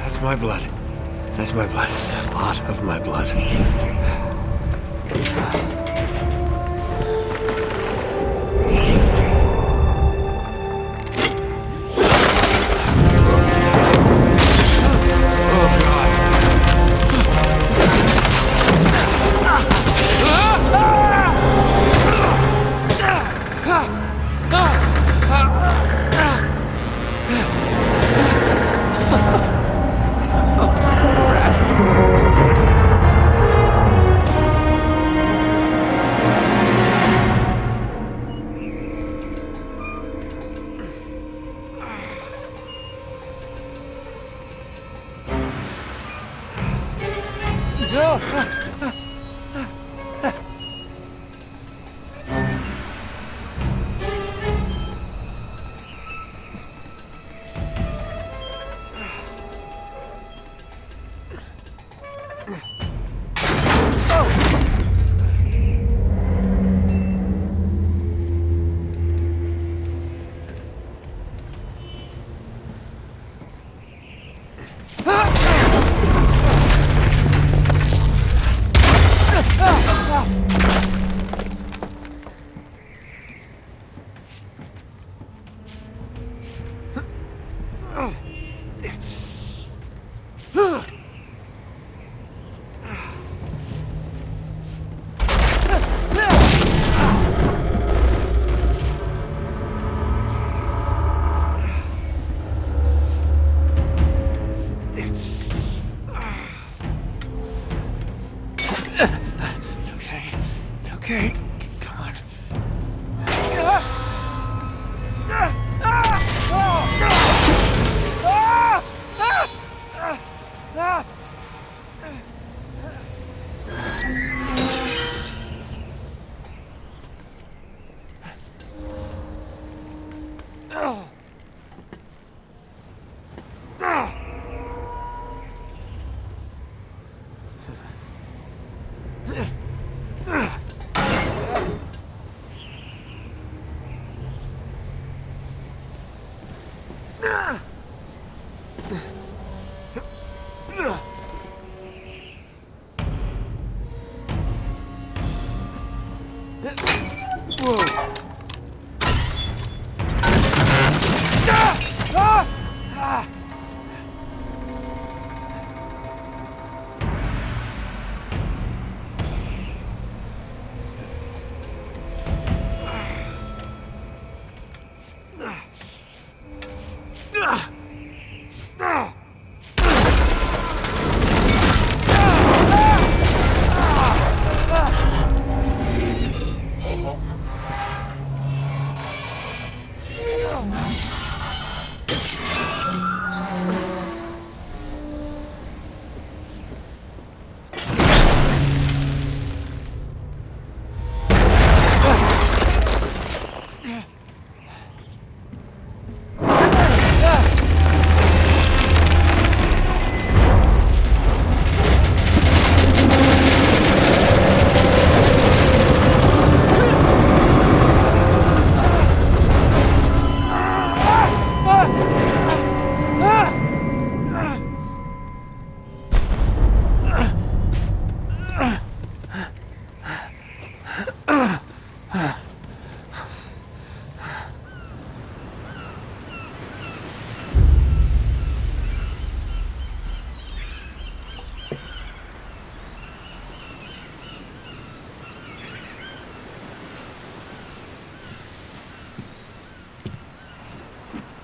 That's my blood. That's my blood. It's a lot of my blood. Okay, come on.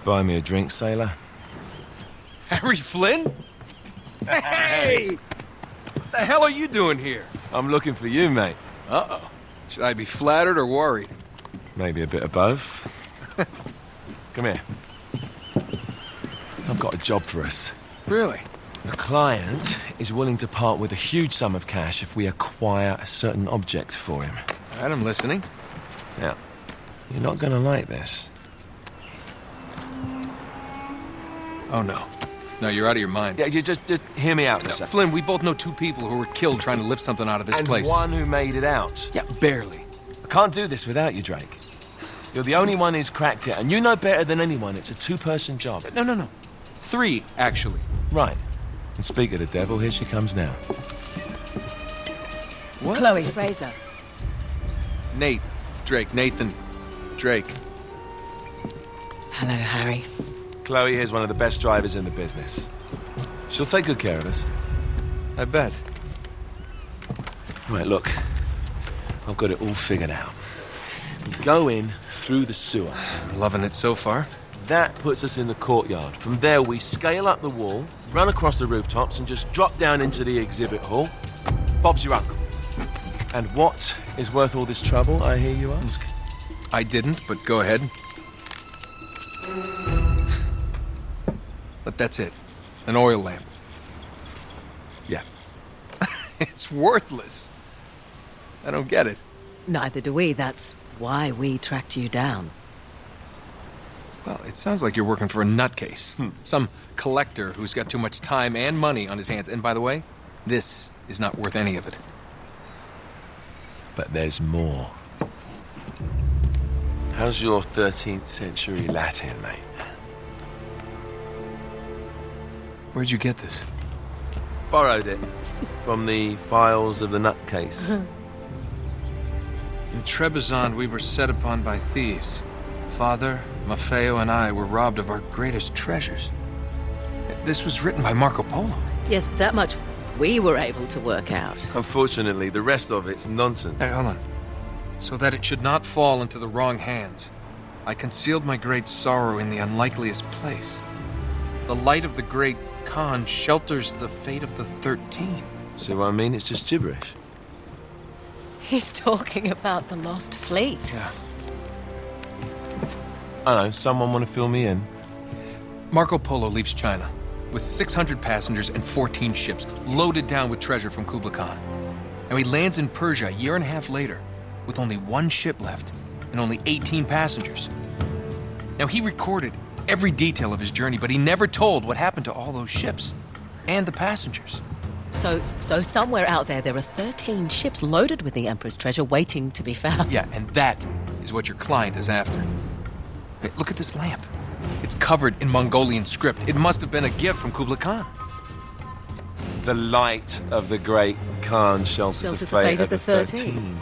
Buy me a drink, sailor. Harry Flynn? Hey! What the hell are you doing here? I'm looking for you, mate. Uh-oh. Should I be flattered or worried? Maybe a bit of both. Come here. I've got a job for us. Really? A client is willing to part with a huge sum of cash if we acquire a certain object for him. All right, I'm listening. Now, you're not gonna like this. Oh, no. No, you're out of your mind. Yeah, you just hear me out for a second. Flynn, we both know two people who were killed trying to lift something out of this place. And one who made it out. Yeah, barely. I can't do this without you, Drake. You're the only one who's cracked it, and you know better than anyone it's a two-person job. No. 3, actually. Right. And speak of the devil, here she comes now. What? Chloe Fraser. Nate. Drake. Nathan. Drake. Hello, Harry. Chloe here's one of the best drivers in the business. She'll take good care of us. I bet. Right, look. I've got it all figured out. We go in through the sewer. I'm loving it so far. That puts us in the courtyard. From there, we scale up the wall, run across the rooftops, and just drop down into the exhibit hall. Bob's your uncle. And what is worth all this trouble, I hear you ask? I didn't, but go ahead. But that's it. An oil lamp. Yeah. It's worthless. I don't get it. Neither do we. That's why we tracked you down. Well, it sounds like you're working for a nutcase. Some collector who's got too much time and money on his hands. And by the way, this is not worth any of it. But there's more. How's your 13th century Latin, mate? Where'd you get this? Borrowed it from the files of the nutcase. In Trebizond, we were set upon by thieves. Father, Maffeo, and I were robbed of our greatest treasures. This was written by Marco Polo. Yes, that much we were able to work out. Unfortunately, the rest of it's nonsense. Hey, hold on. So that it should not fall into the wrong hands, I concealed my great sorrow in the unlikeliest place. The light of the great Khan shelters the fate of the 13. See what I mean? It's just gibberish. He's talking about the lost fleet. Yeah. I know, someone want to fill me in? Marco Polo leaves China with 600 passengers and 14 ships loaded down with treasure from Kublai Khan. And he lands in Persia a year and a half later with only one ship left and only 18 passengers. Now, he recorded every detail of his journey, but he never told what happened to all those ships and the passengers. So somewhere out there are 13 ships loaded with the Emperor's treasure waiting to be found. Yeah, and that is what your client is after. Hey, look at this lamp. It's covered in Mongolian script. It must have been a gift from Kublai Khan. The light of the great Khan shelters the fate of the 13.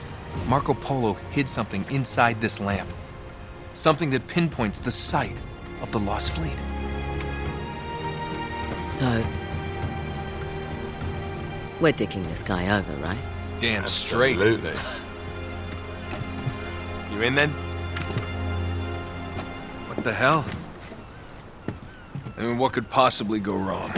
Marco Polo hid something inside this lamp. Something that pinpoints the site of the lost fleet. So, we're dicking this guy over, right? Damn straight. Absolutely. You in then? What the hell? I mean, what could possibly go wrong?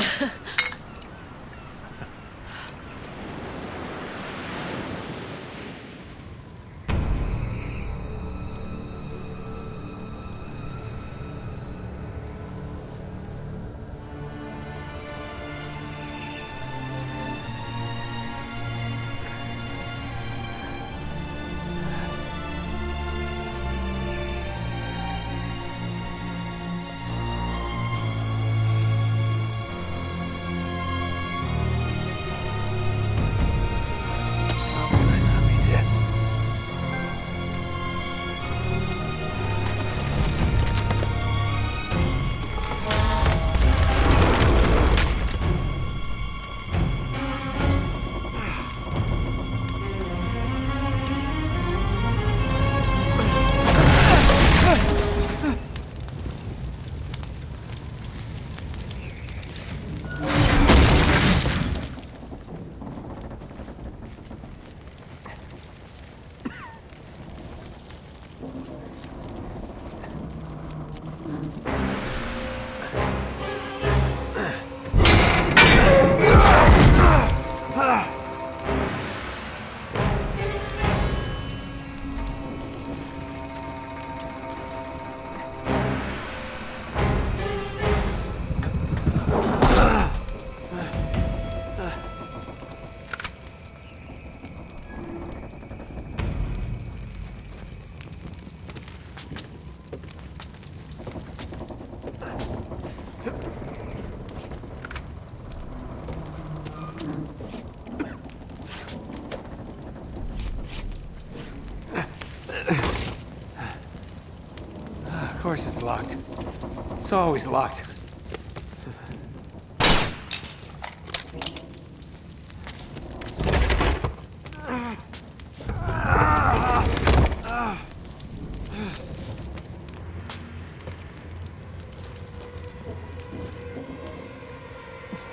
Of course it's locked. It's always locked.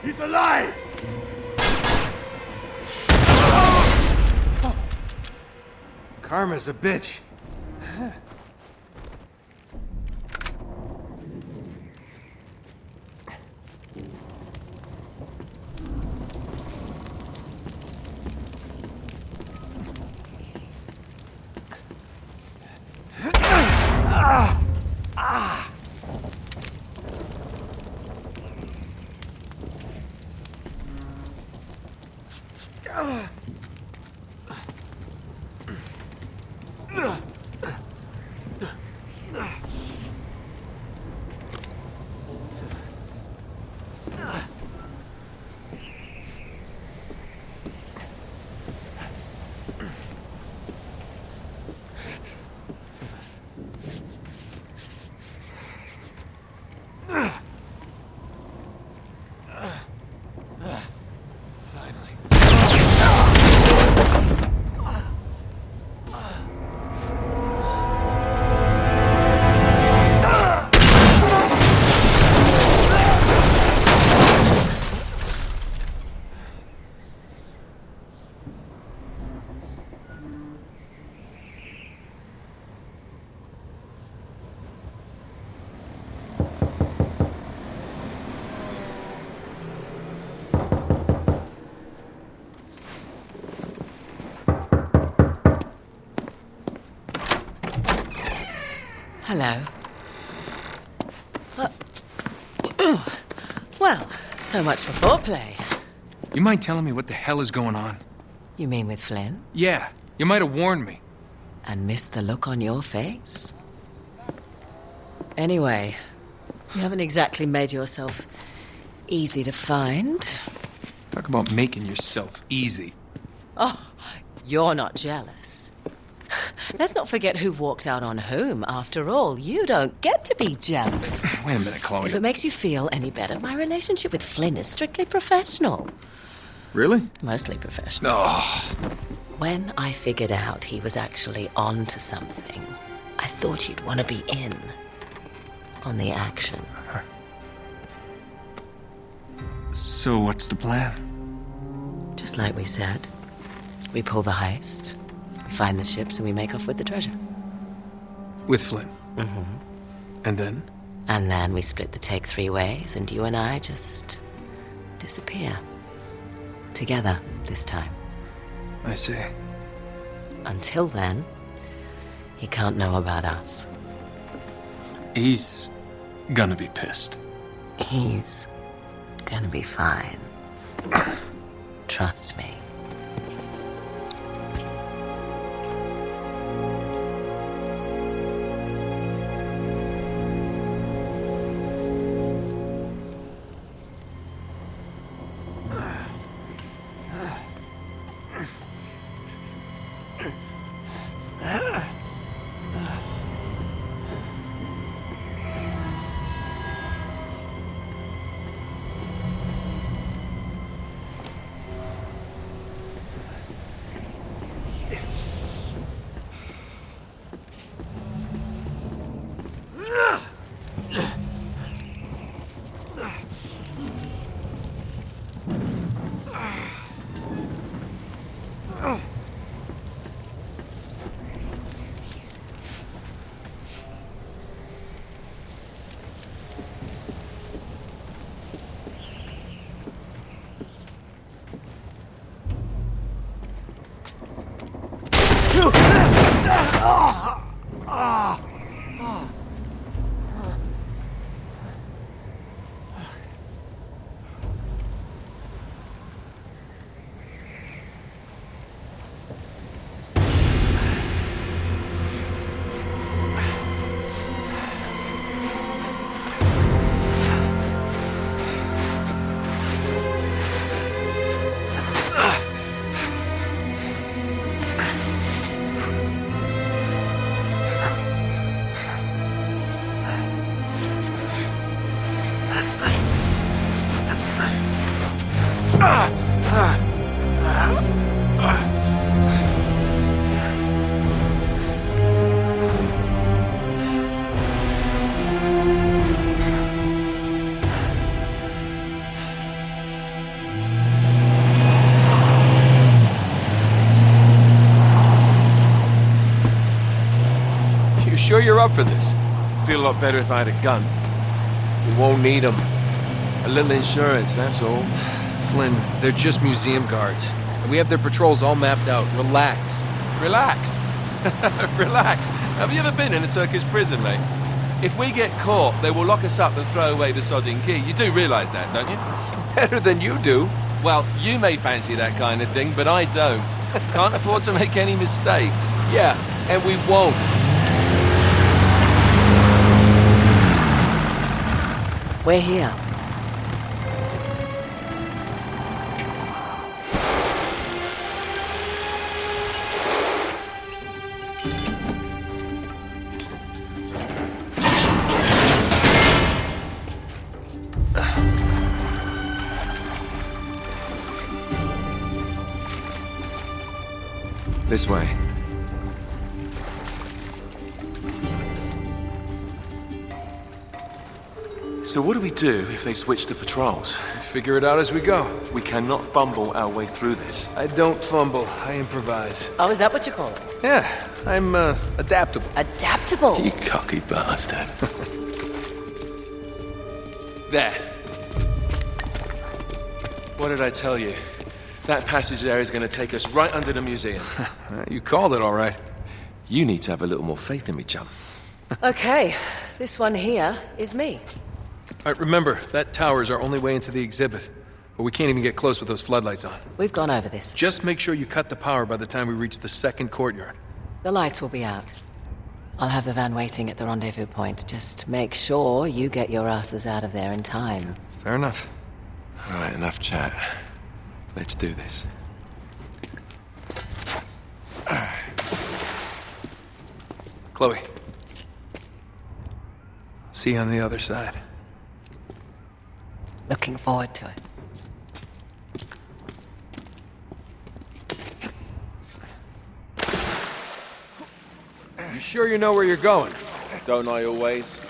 He's alive! Karma's a bitch. Hello. Well, so much for foreplay. You mind telling me what the hell is going on? You mean with Flynn? Yeah, you might have warned me. And missed the look on your face? Anyway, you haven't exactly made yourself easy to find. Talk about making yourself easy. Oh, you're not jealous. Let's not forget who walked out on whom. After all, you don't get to be jealous. Wait a minute, Chloe. If it makes you feel any better, my relationship with Flynn is strictly professional. Really? Mostly professional. Oh. When I figured out he was actually on to something, I thought you'd want to be in on the action. So what's the plan? Just like we said, we pull the heist, we find the ships, and we make off with the treasure. With Flynn? Mm-hmm. And then? And then we split the take 3 ways, and you and I just disappear. Together, this time. I see. Until then, he can't know about us. He's gonna be pissed. He's gonna be fine. Trust me. up for this. Feel a lot better if I had a gun. We won't need them. A little insurance, that's all. Flynn, they're just museum guards. And we have their patrols all mapped out. Relax. Relax. Relax. Have you ever been in a Turkish prison, mate? If we get caught, they will lock us up and throw away the sodding key. You do realise that, don't you? Better than you do. Well, you may fancy that kind of thing, but I don't. Can't afford to make any mistakes. Yeah, and we won't. We're here. This way. So what do we do if they switch the patrols? Figure it out as we go. We cannot fumble our way through this. I don't fumble, I improvise. Oh, is that what you call it? Yeah, I'm, adaptable. Adaptable. You cocky bastard. There. What did I tell you? That passage there is going to take us right under the museum. You called it all right. You need to have a little more faith in me, chum. Okay, this one here is me. All right, remember, that tower is our only way into the exhibit. But we can't even get close with those floodlights on. We've gone over this. Just make sure you cut the power by the time we reach the second courtyard. The lights will be out. I'll have the van waiting at the rendezvous point. Just make sure you get your asses out of there in time. Fair enough. All right, enough chat. Let's do this. Chloe. See you on the other side. Looking forward to it. You sure you know where you're going? Don't I always?